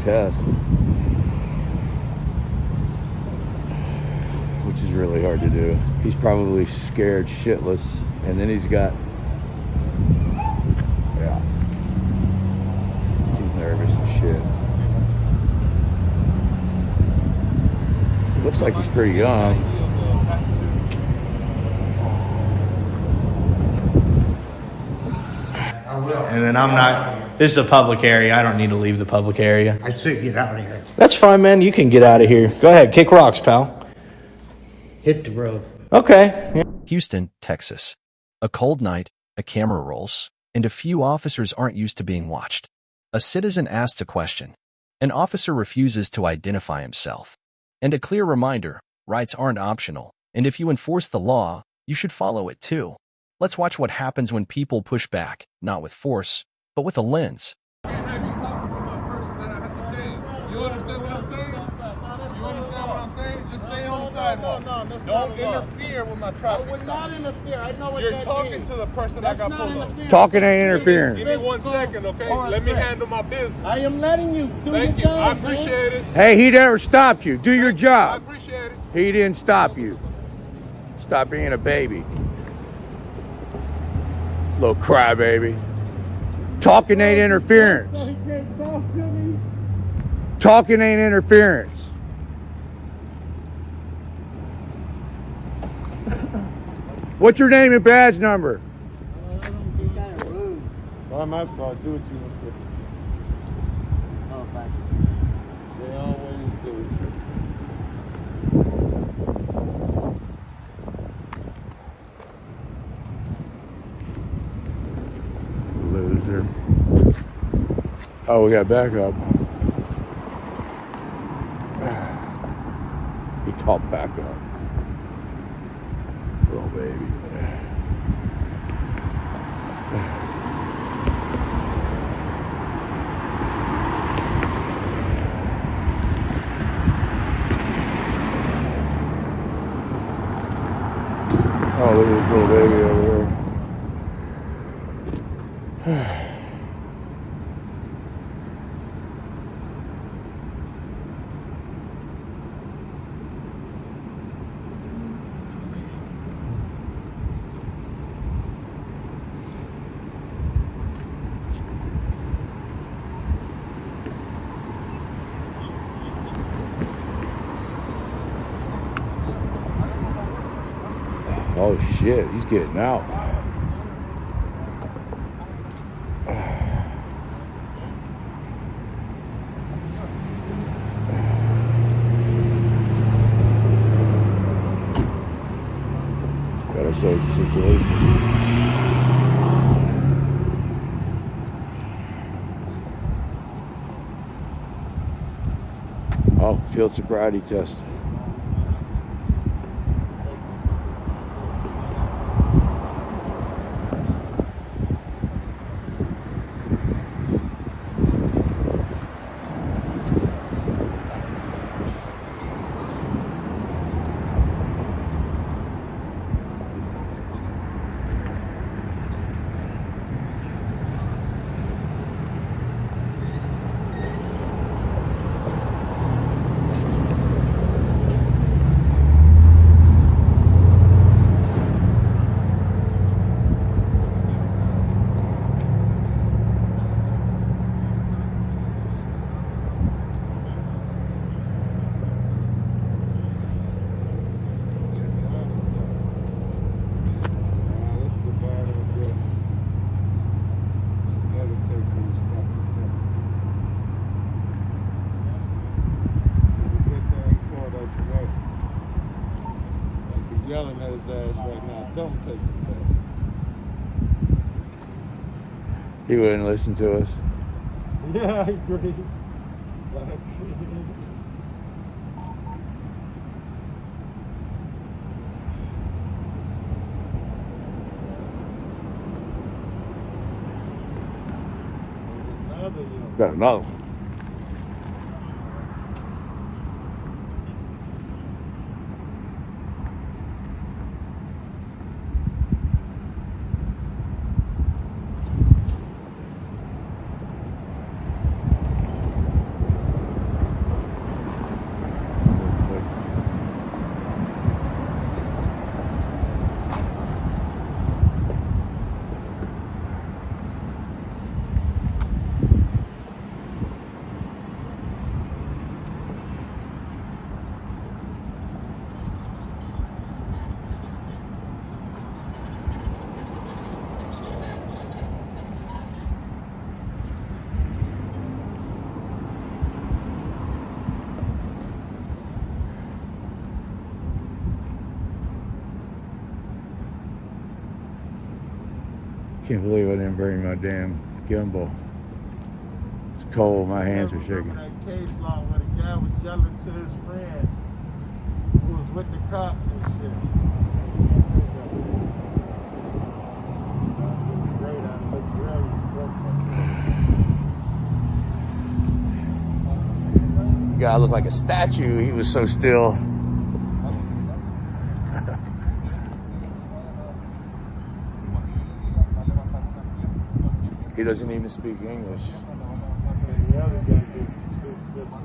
test, which is really hard to do. He's probably scared shitless, and then he's got, yeah, he's nervous as shit. Looks like he's pretty young. And then I'm not, this is a public area. I don't need to leave the public area. I say get out of here. That's fine, man. You can get out of here. Go ahead. Kick rocks, pal. Hit the road. Okay. Yeah. Houston, Texas. A cold night, a camera rolls, and a few officers aren't used to being watched. A citizen asks a question. An officer refuses to identify himself. And a clear reminder, rights aren't optional, and if you enforce the law, you should follow it too. Let's watch what happens when people push back, not with force, but with a lens. I can't have you talking to my person that I have to say. You understand what I'm saying? You understand what I'm saying? Just stay on the sidewalk. Don't interfere with my traffic. We're not interfere. I know what You're that talking means. to the person that got pulled up. Talking ain't interfering. Give me 1 second, okay? Let me handle my business. I am letting you do Thank your you. job, I appreciate it. Hey, he never stopped you. Do your I job. appreciate it. He didn't stop you. Stop being a baby. Little crybaby. Talking ain't interference. So he can't talk to me. Talking ain't interference. What's your name and badge number? You're kind of rude. Why my fault? Do what you want to do. Oh, thank you. They always do. Loser. Oh, we got backup. He called backup. Little baby. Oh, look at this little baby over there. Oh shit, he's getting out. Got ourselves a situation. Oh, field sobriety test. Yelling at his ass right now. Don't take the test. He wouldn't listen to us. Yeah, I agree. Got another one. Can't believe I didn't bring my damn gimbal. It's cold, my hands are shaking. That case law where the guy was yelling to his friend who was with the cops and shit. Guy looked like a statue. He was so still. He doesn't even speak English. The other guy speaks this way.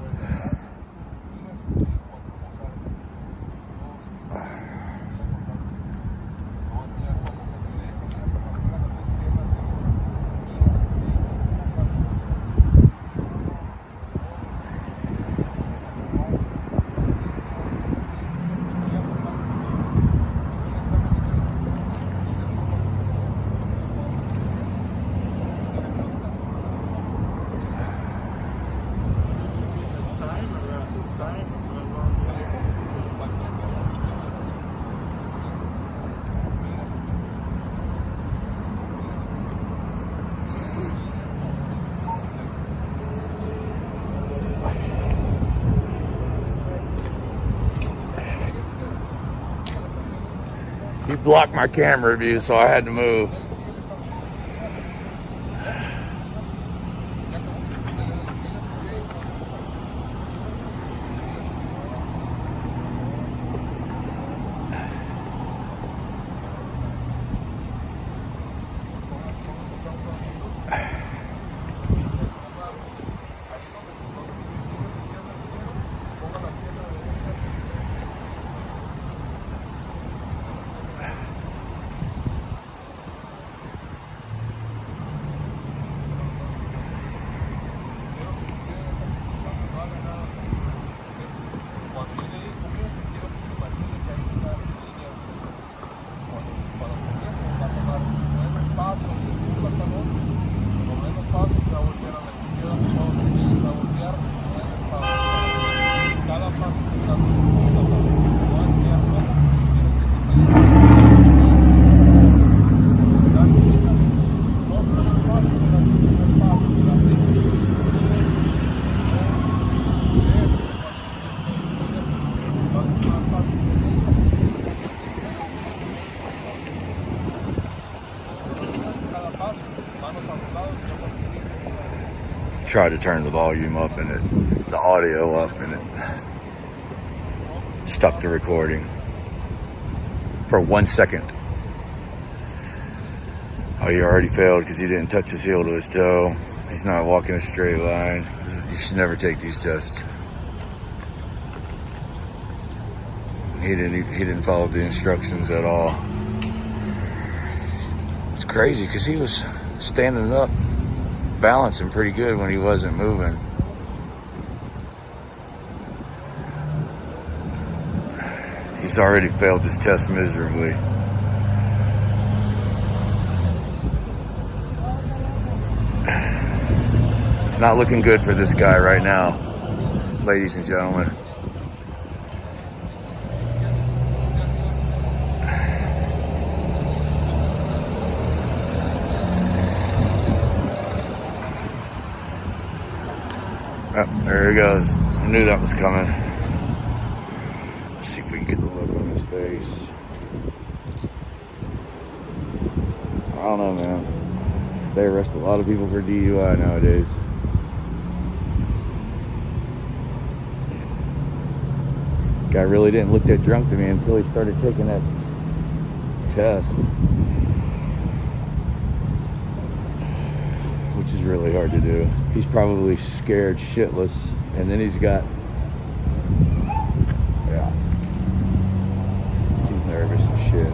He blocked my camera view, so I had to move. Tried to turn the volume up and the audio up, and it stopped the recording for 1 second. Oh, he already failed because he didn't touch his heel to his toe. He's not walking a straight line. You should never take these tests. He didn't follow the instructions at all. It's crazy because he was standing up, balancing pretty good when he wasn't moving. He's already failed this test miserably. It's not looking good for this guy right now, ladies and gentlemen. Oh, there he goes. I knew that was coming. Let's see if we can get the look on his face. I don't know, man. They arrest a lot of people for DUI nowadays. Guy really didn't look that drunk to me until he started taking that test, which is really hard to do. He's probably scared shitless, and then he's got, yeah, he's nervous as shit.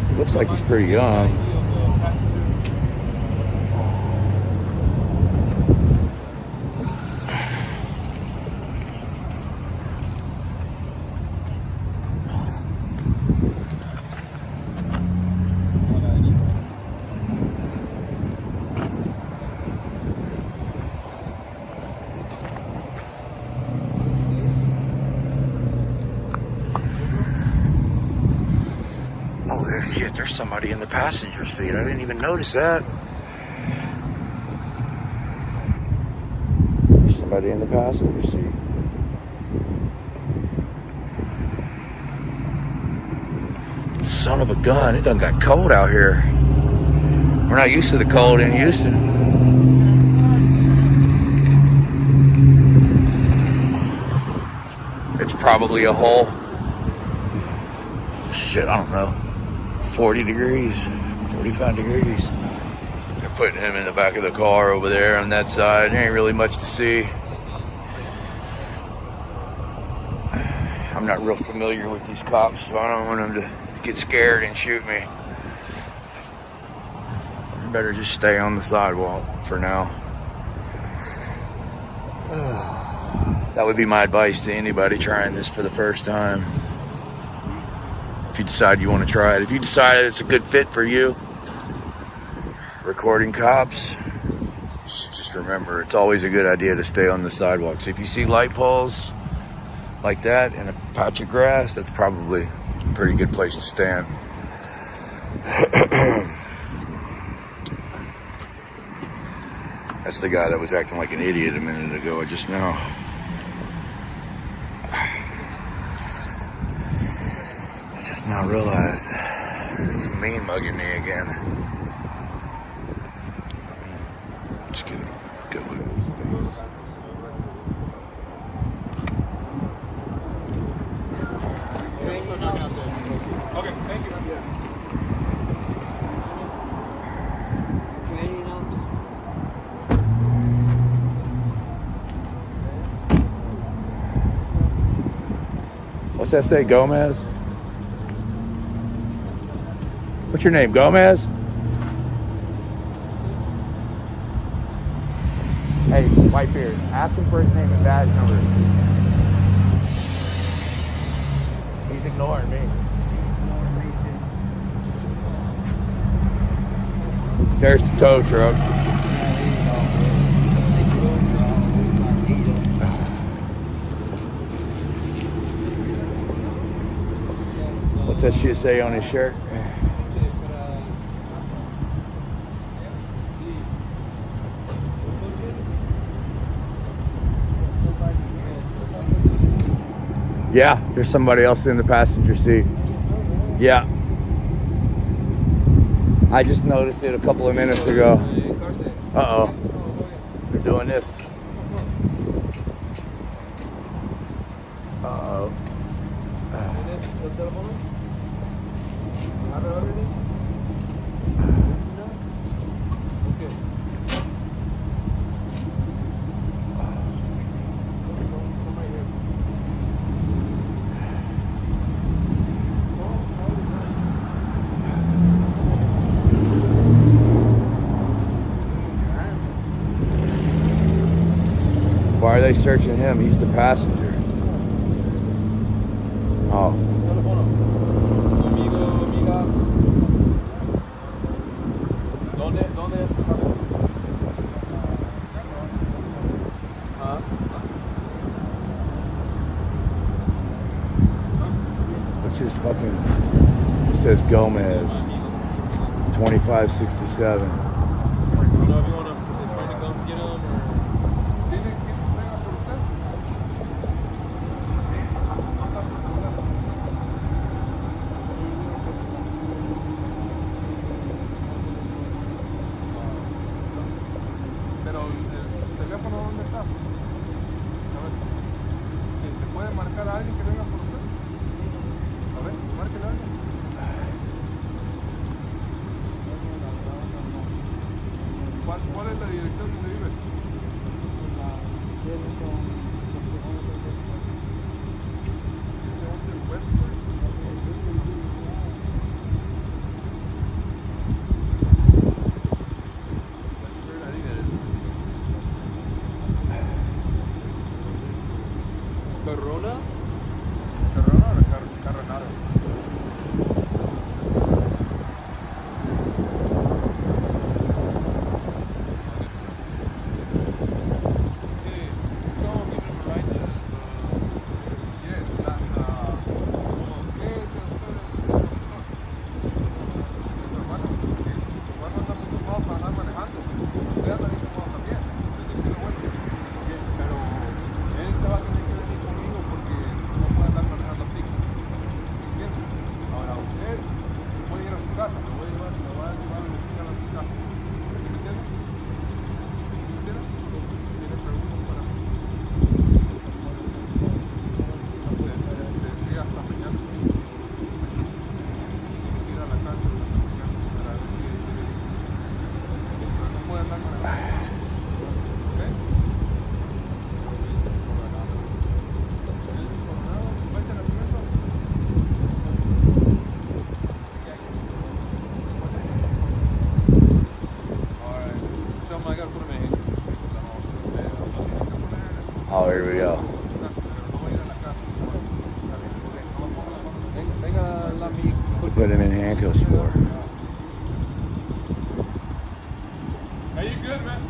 He looks like he's pretty young. Shit, there's somebody in the passenger seat. I didn't even notice that. There's somebody in the passenger seat. Son of a gun, it done got cold out here. We're not used to the cold in Houston. It's probably a whole, shit, I don't know, 40 degrees, 45 degrees. They're putting him in the back of the car over there on that side. There ain't really much to see. I'm not real familiar with these cops, so I don't want them to get scared and shoot me. Better just stay on the sidewalk for now. That would be my advice to anybody trying this for the first time. If you decide you want to try it, if you decide it's a good fit for you, recording cops, just remember it's always a good idea to stay on the sidewalks. If you see light poles like that in a patch of grass, that's probably a pretty good place to stand. That's the guy that was acting like an idiot a minute ago, just now. I just now realized he's mean mugging me again. Just get a good look at his face. Okay, thank you. Training officer. What's that say, Gomez? What's your name, Gomez? Hey, Whitebeard, ask him for his name and badge number. He's ignoring me. There's the tow truck. What's that shit say on his shirt? Yeah, there's somebody else in the passenger seat. Yeah. I just noticed it a couple of minutes ago. Uh-oh. They're doing this. Uh-oh. Why are they searching him? He's the passenger. Oh. What's his fucking... It says Gomez. 2567. marcar a alguien que venga por usted? A ver, márquele a alguien. ¿Cuál es la dirección donde vive? Corona? Corona o Carronado? I gotta put him in. Oh, here we go. Put him in handcuffs for. Are you good, man?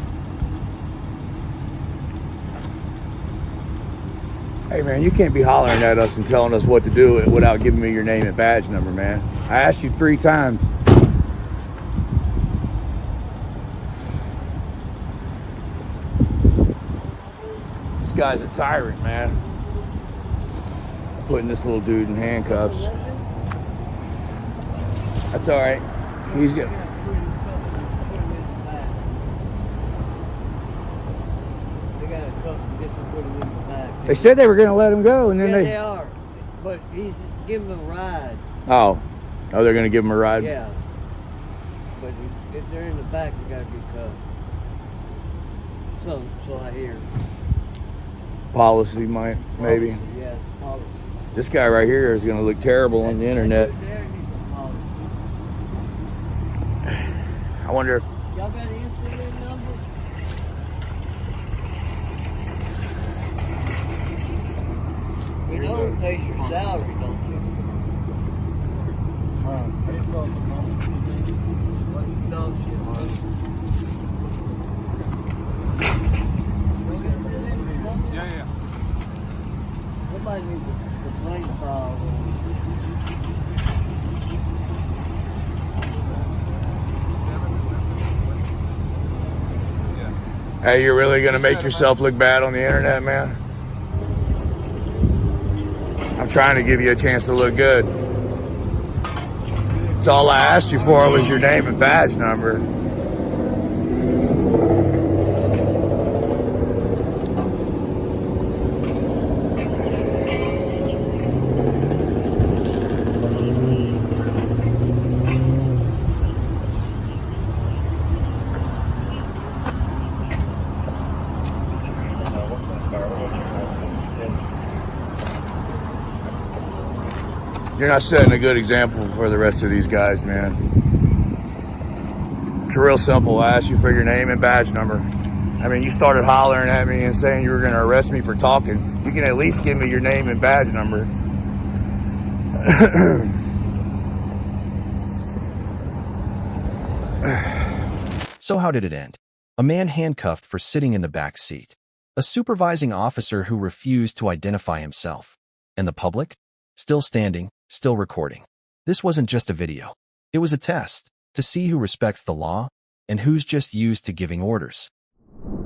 Hey man, you can't be hollering at us and telling us what to do without giving me your name and badge number, man. I asked you 3 times. This guy's a tyrant, man. Putting this little dude in handcuffs. That's all right. He's good. They said they were going to let him go, and then Yeah, they are. But he's giving them a ride. Oh, they're going to give him a ride. Yeah. But if they're in the back, they gotta be cuffed. So I hear. Policy might, maybe. Yes, policy. This guy right here is going to look terrible on the internet. I wonder if Y'all got an incident number? You know who pays your salary, don't you? What you dog shit, huh? No incident number? Yeah. Somebody needs a complaint filed. hey, you're really going to make yourself look bad on the internet, man? I'm trying to give you a chance to look good. That's all I asked you for was your name and badge number. You're not setting a good example for the rest of these guys, man. It's real simple. I asked you for your name and badge number. I mean, you started hollering at me and saying you were going to arrest me for talking. You can at least give me your name and badge number. So how did it end? A man handcuffed for sitting in the back seat. A supervising officer who refused to identify himself. And the public? Still standing, still recording. This wasn't just a video. It was a test to see who respects the law and who's just used to giving orders.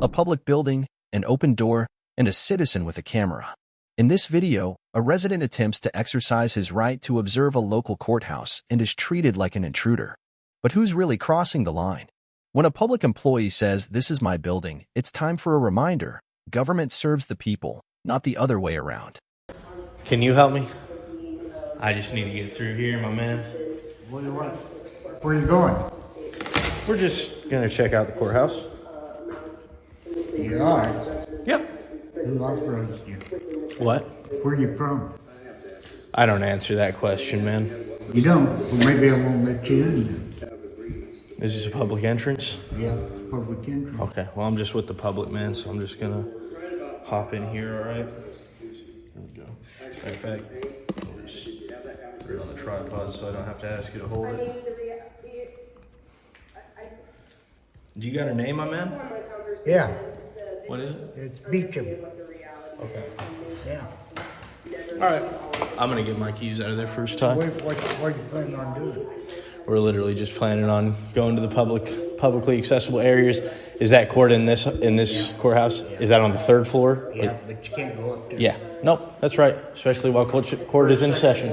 A public building, an open door, and a citizen with a camera. In this video, a resident attempts to exercise his right to observe a local courthouse and is treated like an intruder. But who's really crossing the line? When a public employee says, "This is my building," it's time for a reminder. Government serves the people, not the other way around. Can you help me? I just need to get through here, my man. What do you want? Where are you going? We're just gonna check out the courthouse. You are? Yep. Who authorized you? What? Where are you from? I don't answer that question, man. You don't? Well, maybe I won't let you in Is this a public entrance? then. Yeah, public entrance. Okay, well, I'm just with the public, man, so I'm just gonna hop in here, all right? There we go. Matter of fact, I'll just put it on the tripod so I don't have to ask you to hold it. Do you got a name, my man? Yeah, What is it? it's Beecham. Okay. Yeah. All right. I'm gonna get my keys out of there first time. What are you planning on doing? We're literally just planning on going to the publicly accessible areas. Is that court in this courthouse? Is that on the 3rd floor? Yeah, but you can't go up there. Yeah. Nope. That's right. Especially while court is in session.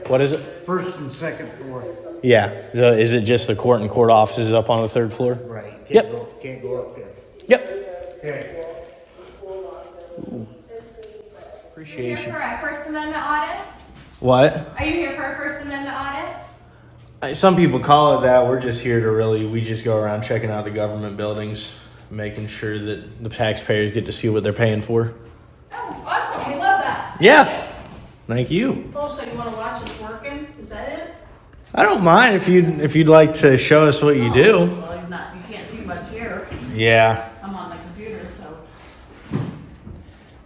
What is it? First and second floor. Yeah. So is it just the court and court offices up on the 3rd floor? Right. Yep. Can't go up there. Yep. Okay. Appreciate Here you. for a First Amendment audit? What? Are you here for a First Amendment audit? Some people call it that. We're just here to we just go around checking out the government buildings, making sure that the taxpayers get to see what they're paying for. Oh, awesome. We love that. Yeah. Thank you. Oh, so you want to watch us working? Is that it? I don't mind if you'd like to show us what you do. Well, you can't see much it's here. Yeah. I'm on my computer, so.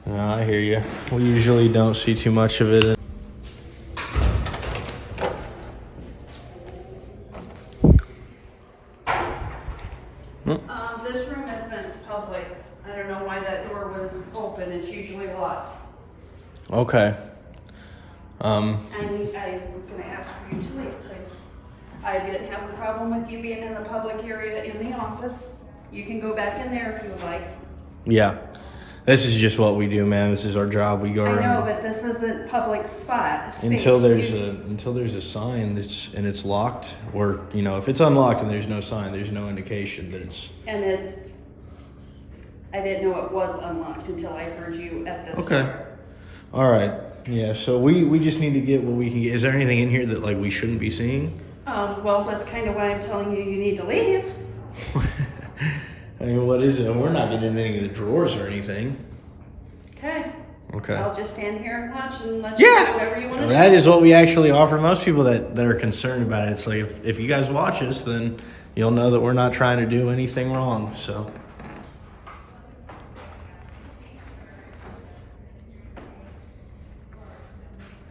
No, I hear you. We usually don't see too much of it. This room isn't public. I don't know why that door was open. It's usually locked. Okay. I'm gonna ask for you to leave, please. I didn't have a problem with you being in the public area in the office. You can go back in there if you would like. Yeah. This is just what we do, man. This is our job. We go I around. know, but this isn't public spot. Space. Until there's a sign and it's locked, or if it's unlocked and there's no sign, there's no indication that it's. And I didn't know it was unlocked until I heard you at this Okay. door. All right. Yeah. So we just need to get what we can get. Is there anything in here that we shouldn't be seeing? Well, that's kind of why I'm telling you need to leave. I mean, what is it? We're not getting in any of the drawers or anything. Okay. Okay. I'll just stand here and watch and let you do whatever you want to do. That is what we actually offer most people that are concerned about it. It's like, if you guys watch us, then you'll know that we're not trying to do anything wrong. So.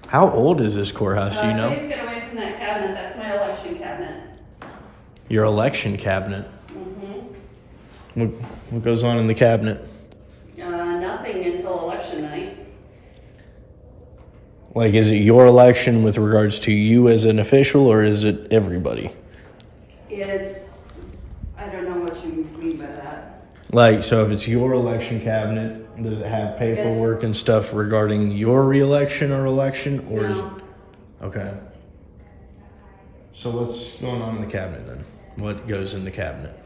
How old is this courthouse? Do you know? Please get away from that cabinet. That's my election cabinet. Your election cabinet. Mm-hmm. What goes on in the cabinet? Nothing until election night. Is it your election with regards to you as an official, or is it everybody? I don't know what you mean by that. So if it's your election cabinet, does it have paperwork and stuff regarding your re-election or election, or is it? Okay. So what's going on in the cabinet then? What goes in the cabinet?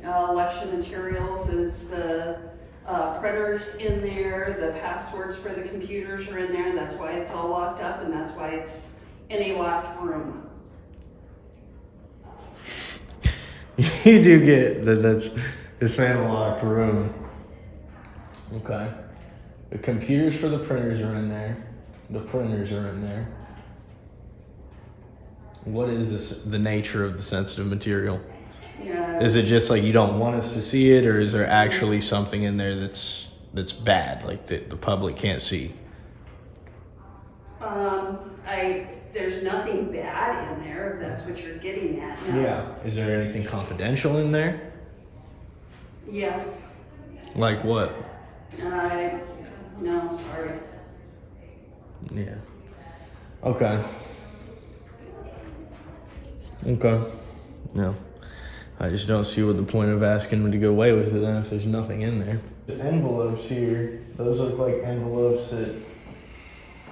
Election materials is the printers in there, the passwords for the computers are in there. That's why it's all locked up, and that's why it's in a locked room. You do get that. That's this ain't a locked room. Okay. The computers for the printers are in there. The printers are in there. What is the nature of the sensitive material? Yeah. Is it just you don't want us to see it, or is there actually something in there that's bad, that the public can't see? There's nothing bad in there, if that's what you're getting at. No. Yeah. Is there anything confidential in there? Yes. Like what? No, sorry. Yeah. Okay. No. I just don't see what the point of asking them to go away with it then if there's nothing in there. The envelopes here, those look like envelopes that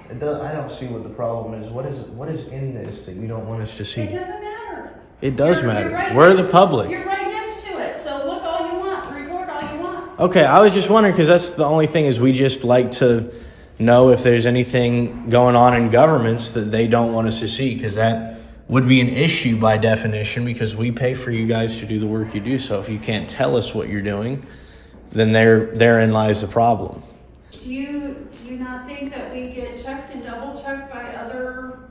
I don't see what the problem is. What is in this that you don't want us to see? It doesn't matter. It does You're matter. right We're the public. You're right next to it, so look all you want, record all you want. Okay, I was just wondering because that's the only thing is we just like to know if there's anything going on in governments that they don't want us to see, because that would be an issue by definition, because we pay for you guys to do the work you do. So if you can't tell us what you're doing, then therein lies the problem. Do you not think that we get checked and double checked by other,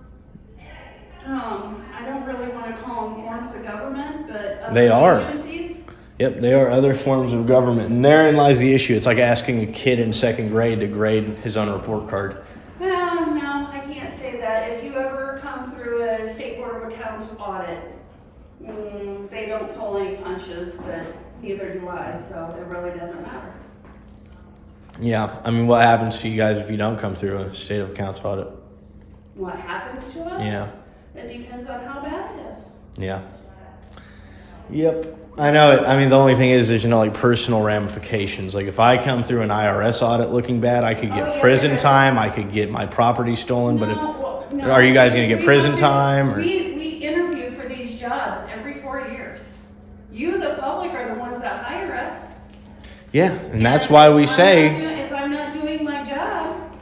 I don't really want to call them forms of government, but other agencies? Yep, they are other forms of government, and therein lies the issue. It's like asking a kid in second grade to grade his own report card. Well, no, I can't say that. If you ever come through a State Board of Accounts audit, they don't pull any punches, but neither do I, so it really doesn't matter. Yeah, I mean, what happens to you guys if you don't come through a state of accounts audit? What happens to us? Yeah. It depends on how bad it is. Yeah. Yep. I know it. I mean, the only thing is there's personal ramifications. If I come through an IRS audit looking bad, I could get prison time. I could get my property stolen. No, are you guys going to get prison time? Or? We interview for these jobs every 4 years. You, the public, are the ones that hire us. Yeah, and that's why we say... If I'm not doing my job,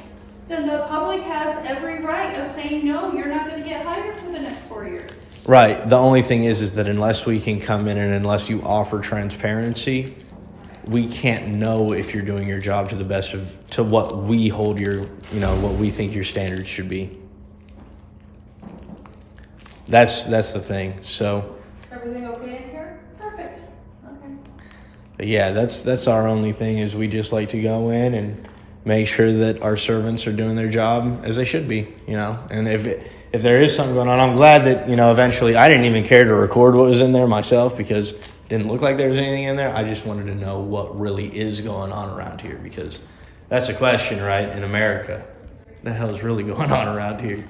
then the public has every right of saying, no, you're not going to get hired for the next 4 years. Right. The only thing is that unless we can come in and unless you offer transparency, we can't know if you're doing your job to the best to what we hold your, what we think your standards should be. That's the thing. So. Everything okay in here? Perfect. Okay. But yeah, that's our only thing is we just like to go in and make sure that our servants are doing their job as they should be, you know. And if there is something going on, I'm glad that, you know, eventually I didn't even care to record what was in there myself because it didn't look like there was anything in there. I just wanted to know what really is going on around here because that's a question, right, in America. What the hell is really going on around here?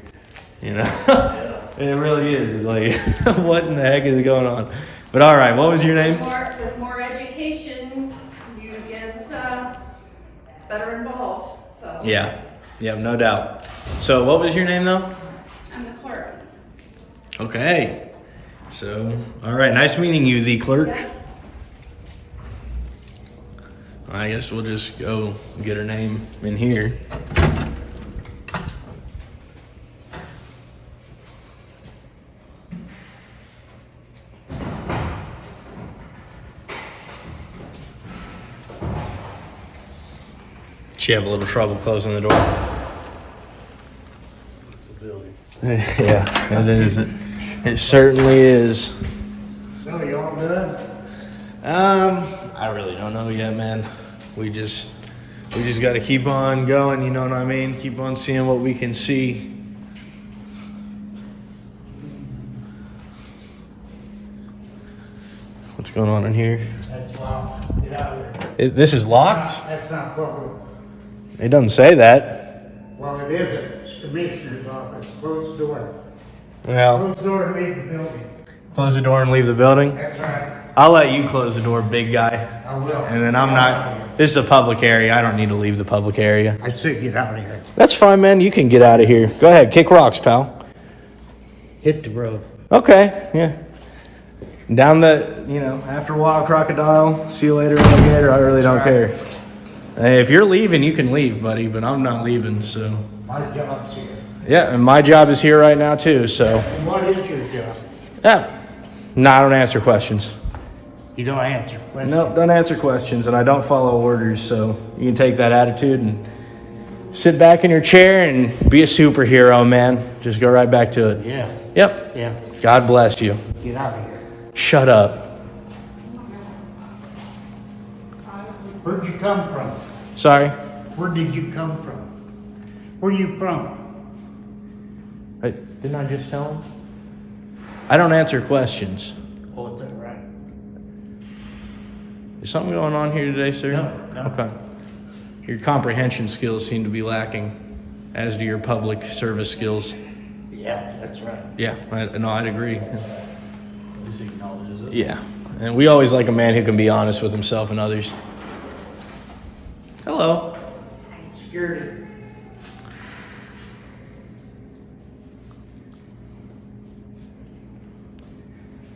You know? It really is. It's like, what in the heck is going on? But all right, what was your name? With more education, you get better involved. So Yeah, no doubt. So what was your name though? I'm the clerk. Okay. So, all right, nice meeting you, the clerk. Yes. I guess we'll just go get her name in here. She have a little trouble closing the door. Yeah, it is. It certainly is. So y'all done? I really don't know yet, man. We just got to keep on going. You know what I mean? Keep on seeing what we can see. What's going on in here? That's locked. Get out of there. This is locked? That's not public. It doesn't say that. Well, it isn't. It's commissioner's office. Close the door. Well, Close the door and leave the building. close the door and leave the building. That's right. I'll let you close the door, big guy. I will. And then I'm not. This is a public area. I don't need to leave the public area. I said get out of here. That's fine, man. You can get out of here. Go ahead. Kick rocks, pal. Hit the road. Okay. Yeah. Down the, you know, after a while, crocodile. See you later, alligator. I really don't care. Hey, if you're leaving, you can leave, buddy. But I'm not leaving, so. My job's here. Yeah, and my job is here right now, too, so. And what is your job? Yeah. No, I don't answer questions. You don't answer questions. No, don't answer questions, and I don't follow orders, so you can take that attitude and sit back in your chair and be a superhero, man. Just go right back to it. Yeah. Yep. Yeah. God bless you. Get out of here. Shut up. Where'd you come from? Sorry. Where did you come from? Where you from? Didn't I just tell him? I don't answer questions. Oh, is that right? Is something going on here today, sir? No. Okay. Your comprehension skills seem to be lacking, as do your public service skills. Yeah, that's right. Yeah, I'd agree. Yeah, and we always like a man who can be honest with himself and others. Hello. Security.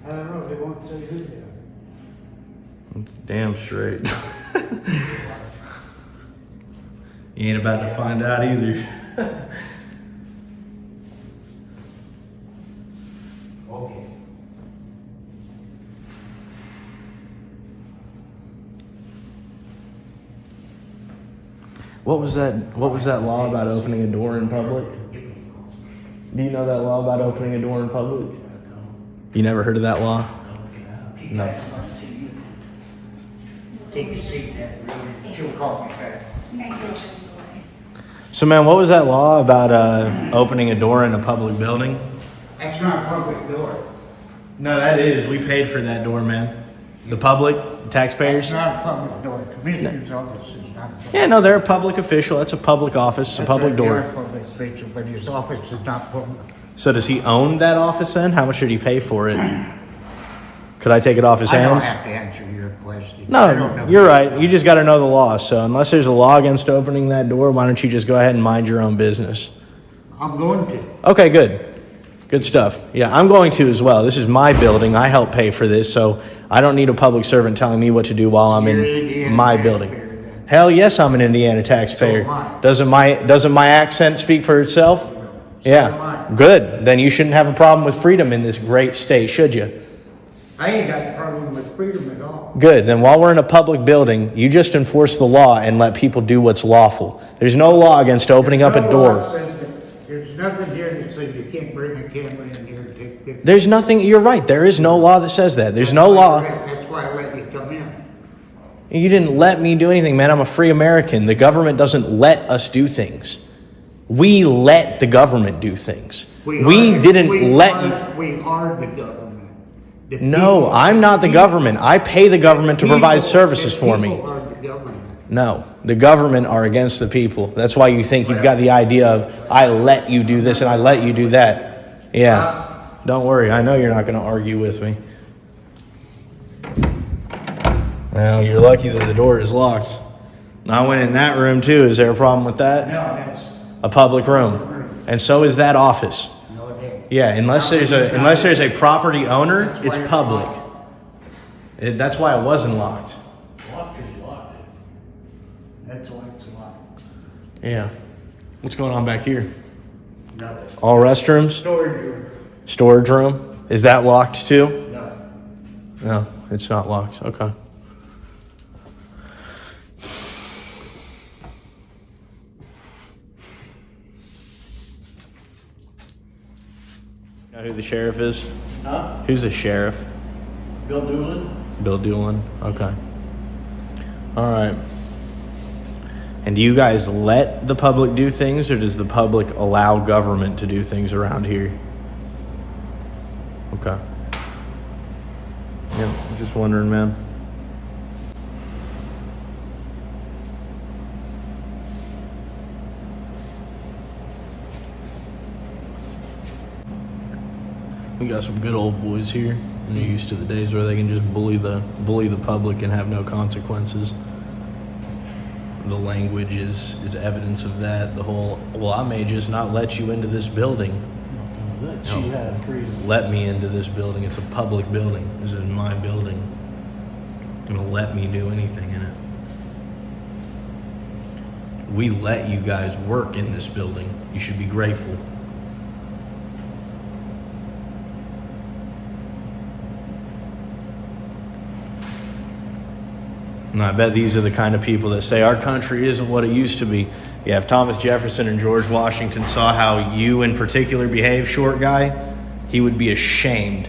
I don't know. They won't say who they are. Damn straight. You ain't about to find out either. Okay. What was that law about opening a door in public? Do you know that law about opening a door in public? You never heard of that law? No. Take a seat. She'll call me back. So, man, what was that law about opening a door in a public building? That's not a public door. No, that is. We paid for that door, man. The public, taxpayers. It's not a public door. Commissioner's office is not a public. Yeah, no, they're a public official. That's a public office, a That's public right, door. they're a public official, but his office is not public. So does he own that office then? How much did he pay for it? Could I take it off his I don't hands? have to answer your question. I don't No, know. you're right. You just got to know the law. So unless there's a law against opening that door, why don't you just go ahead and mind your own business? I'm going to. Okay, good. Good stuff. Yeah, I'm going to as well. This is my building. I help pay for this, so I don't need a public servant telling me what to do while I'm You're an in Indiana my taxpayer building. then. Hell yes, I'm an Indiana taxpayer. So am I. Doesn't my accent speak for itself? am Yeah. I. Good. Then you shouldn't have a problem with freedom in this great state, should you? I ain't got a problem with freedom at all. Good. Then while we're in a public building, you just enforce the law and let people do what's lawful. There's no law against opening up a No door. law says that there's nothing here that says you can't bring a camera in here and take pictures. There's nothing, you're right. There is no law that says that. There's no law. That's why I let you come in. You didn't let me do anything, man. I'm a free American. The government doesn't let us do things. We let the government do things. We didn't let you. We are the government. No, I'm not the government. I pay the government to provide services for me. People are the government. No, the government are against the people. That's why you think you've got the idea of, I let you do this and I let you do that. Yeah, don't worry. I know you're not going to argue with me. Well, you're lucky that the door is locked. I went in that room too. Is there a problem with that? No, that's A public room. And so is that office. no day. Yeah, unless there's a property owner, it's public. That's why it wasn't locked. Locked because you locked it. That's why it's locked. Yeah. What's going on back here? Nothing. All restrooms? Storage room. Storage room? Is that locked too? No. No, it's not locked. Okay. You know who the sheriff is? Huh? Who's the sheriff? Bill Doolin? Bill Doolin. Okay. All right. And do you guys let the public do things, or does the public allow government to do things around here? Okay. Yeah, just wondering, man. We got some good old boys here. And you're used to the days where they can just bully the public and have no consequences. The language is evidence of that. The whole, well, I may just not let you into this building. Let you have freedom. Let me into this building. It's a public building. This is my building. You're gonna let me do anything in it. We let you guys work in this building. You should be grateful. And I bet these are the kind of people that say our country isn't what it used to be. Yeah, if Thomas Jefferson and George Washington saw how you in particular behave, short guy, he would be ashamed.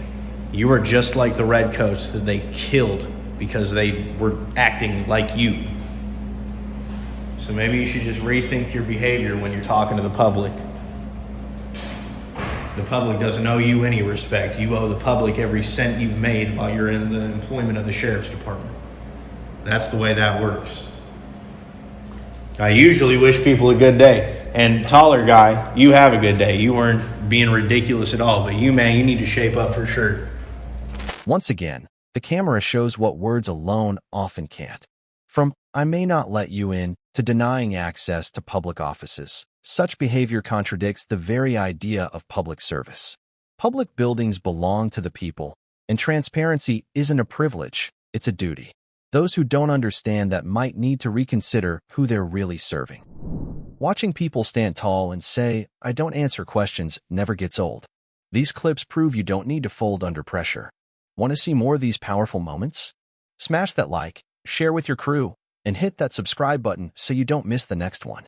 You are just like the redcoats that they killed because they were acting like you. So maybe you should just rethink your behavior when you're talking to the public. The public doesn't owe you any respect. You owe the public every cent you've made while you're in the employment of the sheriff's department. That's the way that works. I usually wish people a good day. And taller guy, you have a good day. You weren't being ridiculous at all. But you, man, you need to shape up for sure. Once again, the camera shows what words alone often can't. From "I may not let you in" to denying access to public offices. Such behavior contradicts the very idea of public service. Public buildings belong to the people, and transparency isn't a privilege, it's a duty. Those who don't understand that might need to reconsider who they're really serving. Watching people stand tall and say, "I don't answer questions," never gets old. These clips prove you don't need to fold under pressure. Want to see more of these powerful moments? Smash that like, share with your crew, and hit that subscribe button so you don't miss the next one.